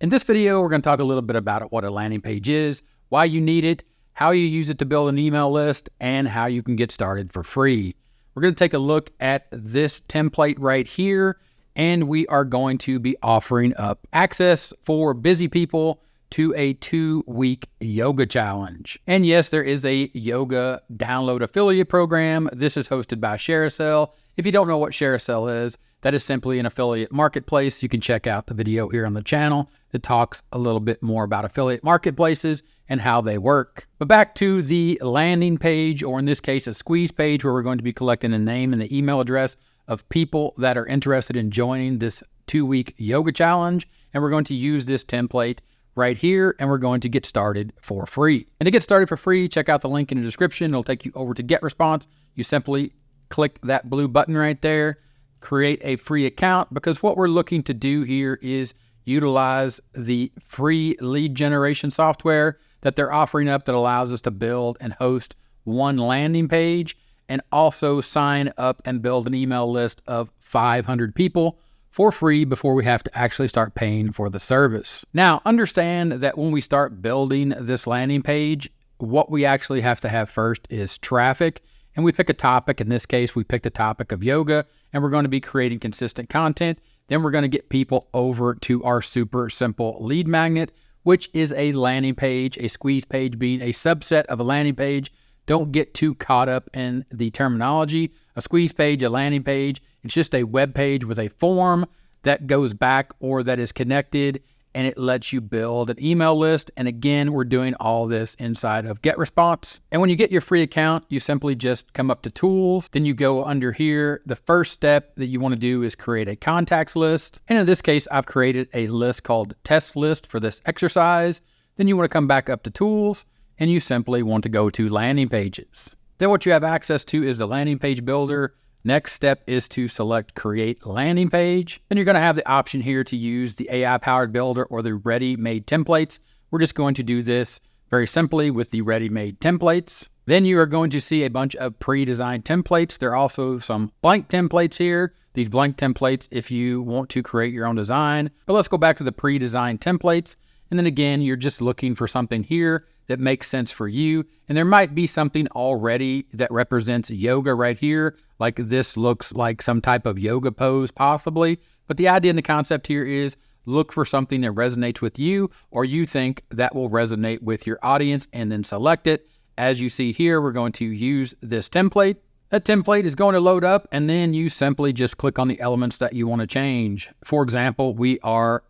In this video, we're going to talk a little bit about what a landing page is, why you need it, how you use it to build an email list, and how you can get started for free. We're going to take a look at this template right here, and we are going to be offering up access for busy people to a 2-week yoga challenge. And yes, there is a yoga download affiliate program. This is hosted by ShareASale. If you don't know what ShareASale is, that is simply an affiliate marketplace. You can check out the video here on the channel that talks a little bit more about affiliate marketplaces and how they work. But back to the landing page, or in this case, a squeeze page, where we're going to be collecting the name and the email address of people that are interested in joining this 2-week yoga challenge. And we're going to use this template right here, and we're going to get started for free. And to get started for free, check out the link in the description. It'll take you over to GetResponse. You simply click that blue button right there, create a free account, because what we're looking to do here is utilize the free lead generation software that they're offering up that allows us to build and host one landing page and also sign up and build an email list of 500 people for free before we have to actually start paying for the service. Now, understand that when we start building this landing page, what we actually have to have first is traffic. And we pick a topic. In this case, we picked the topic of yoga, and we're going to be creating consistent content. Then we're going to get people over to our super simple lead magnet, which is a landing page, a squeeze page being a subset of a landing page. Don't get too caught up in the terminology. A squeeze page, a landing page, it's just a web page with a form that goes back or that is connected, and it lets you build an email list. And again, we're doing all this inside of GetResponse. And when you get your free account, you simply just come up to Tools. Then you go under here. The first step that you want to do is create a contacts list. And in this case, I've created a list called Test List for this exercise. Then you want to come back up to Tools, and you simply want to go to Landing Pages. Then what you have access to is the landing page builder. Next step is to select Create Landing Page. Then you're going to have the option here to use the AI-powered builder or the ready-made templates. We're just going to do this very simply with the ready-made templates. Then you are going to see a bunch of pre-designed templates. There are also some blank templates here. These blank templates if you want to create your own design. But let's go back to the pre-designed templates. And then again, you're just looking for something here that makes sense for you. And there might be something already that represents yoga right here. Like this looks like some type of yoga pose possibly. But the idea and the concept here is look for something that resonates with you or you think that will resonate with your audience, and then select it. As you see here, we're going to use this template. That template is going to load up, and then you simply just click on the elements that you want to change. For example, we are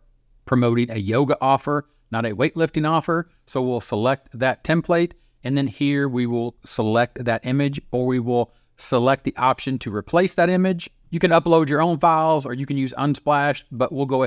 promoting a yoga offer, not a weightlifting offer. So we'll select that template, and then here we will select that image, or we will select the option to replace that image. You can upload your own files, or you can use Unsplash, but we'll go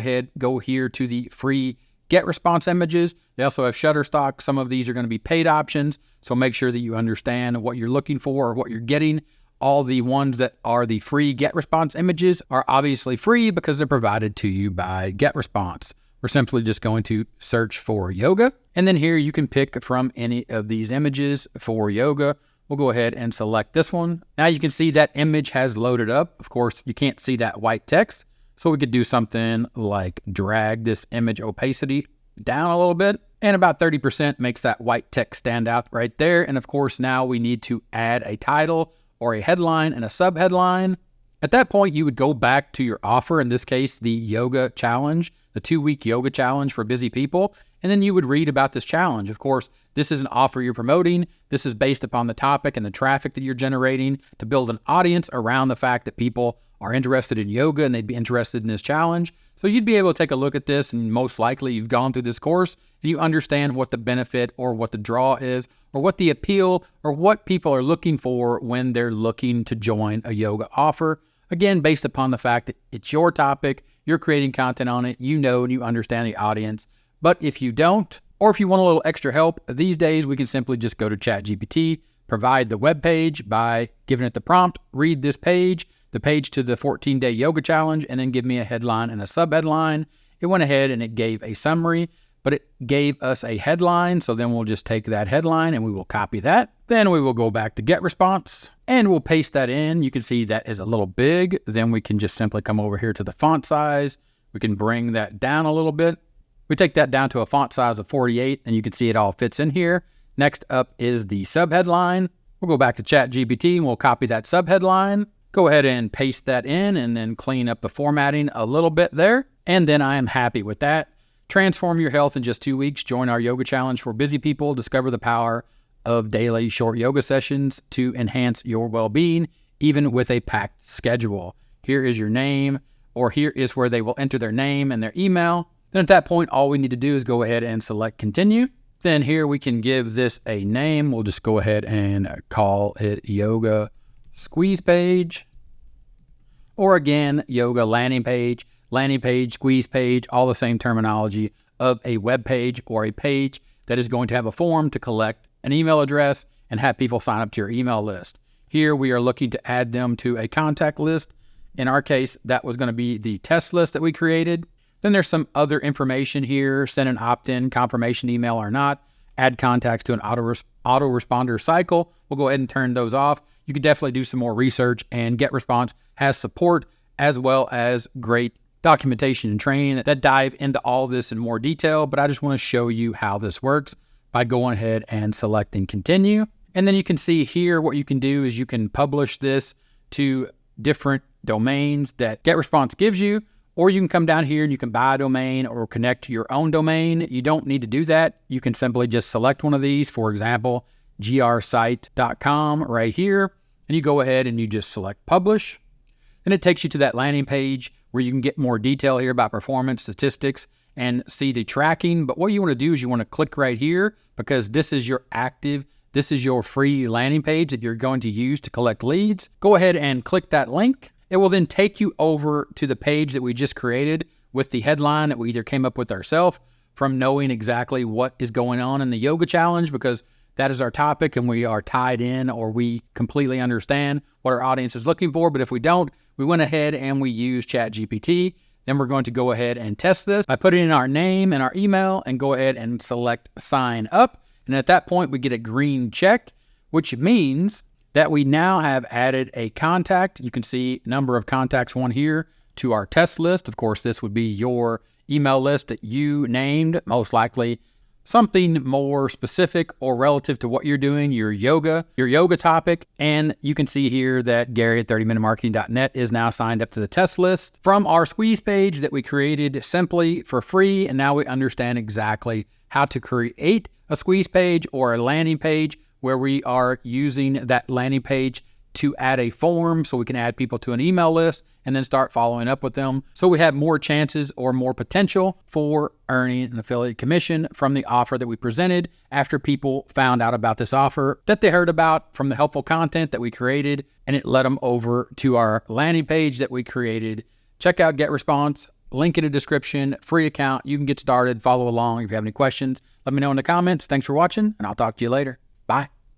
here to the free GetResponse images. They also have Shutterstock. Some of these are going to be paid options, so make sure that you understand what you're looking for or what you're getting. All the ones that are the free GetResponse images are obviously free because they're provided to you by GetResponse. We're simply just going to search for yoga. And then here you can pick from any of these images for yoga. We'll go ahead and select this one. Now you can see that image has loaded up. Of course, you can't see that white text. So we could do something like drag this image opacity down a little bit. And about 30% makes that white text stand out right there. And of course, now we need to add a title or a headline and a subheadline. At that point, you would go back to your offer, in this case, the yoga challenge, the 2-week yoga challenge for busy people, and then you would read about this challenge. Of course, this is an offer you're promoting. This is based upon the topic and the traffic that you're generating to build an audience around the fact that people are interested in yoga and they'd be interested in this challenge. So you'd be able to take a look at this, and most likely you've gone through this course and you understand what the benefit or what the draw is or what the appeal or what people are looking for when they're looking to join a yoga offer. Again, based upon the fact that it's your topic, you're creating content on it, you know and you understand the audience. But if you don't, or if you want a little extra help, these days we can simply just go to ChatGPT, provide the web page by giving it the prompt, read this page, the page to the 14-day yoga challenge, and then give me a headline and a subheadline. It went ahead and it gave a summary, but it gave us a headline. So then we'll just take that headline and we will copy that. Then we will go back to GetResponse and we'll paste that in. You can see that is a little big. Then we can just simply come over here to the font size. We can bring that down a little bit. We take that down to a font size of 48, and you can see it all fits in here. Next up is the subheadline. We'll go back to ChatGPT and we'll copy that subheadline. Go ahead and paste that in and then clean up the formatting a little bit there. And then I am happy with that. Transform your health in just 2 weeks. Join our yoga challenge for busy people. Discover the power of daily short yoga sessions to enhance your well-being, even with a packed schedule. Here is your name, or here is where they will enter their name and their email. Then at that point, all we need to do is go ahead and select continue. Then here we can give this a name. We'll just go ahead and call it yoga squeeze page, or again, yoga landing page, squeeze page, all the same terminology of a web page or a page that is going to have a form to collect an email address and have people sign up to your email list. Here we are looking to add them to a contact list. In our case, that was going to be the test list that we created. Then there's some other information here: send an opt-in confirmation email or not, add contacts to an autoresponder cycle. We'll go ahead and turn those off. You can definitely do some more research, and GetResponse has support as well as great documentation and training that dive into all this in more detail, but I just want to show you how this works by going ahead and selecting continue. And then you can see here what you can do is you can publish this to different domains that GetResponse gives you, or you can come down here and you can buy a domain or connect to your own domain. You don't need to do that. You can simply just select one of these, for example, grsite.com right here, and you go ahead and you just select publish. Then it takes you to that landing page where you can get more detail here about performance statistics and see the tracking. But what you want to do is you want to click right here, because this is your free landing page that you're going to use to collect leads. Go ahead and click that link. It will then take you over to the page that we just created with the headline that we either came up with ourselves from knowing exactly what is going on in the yoga challenge, because that is our topic and we are tied in, or we completely understand what our audience is looking for. But if we don't, we went ahead and we used ChatGPT. Then we're going to go ahead and test this by putting in our name and our email and go ahead and select sign up. And at that point, we get a green check, which means that we now have added a contact. You can see number of contacts, one here, to our test list. Of course, this would be your email list that you named, most likely something more specific or relative to what you're doing, your yoga topic. And you can see here that Gary at 30minutemarketing.net is now signed up to the test list from our squeeze page that we created simply for free. And now we understand exactly how to create a squeeze page or a landing page where we are using that landing page to add a form so we can add people to an email list and then start following up with them. So we have more chances or more potential for earning an affiliate commission from the offer that we presented after people found out about this offer that they heard about from the helpful content that we created, and it led them over to our landing page that we created. Check out GetResponse, link in the description, free account. You can get started, follow along. If you have any questions, let me know in the comments. Thanks for watching, and I'll talk to you later. Bye.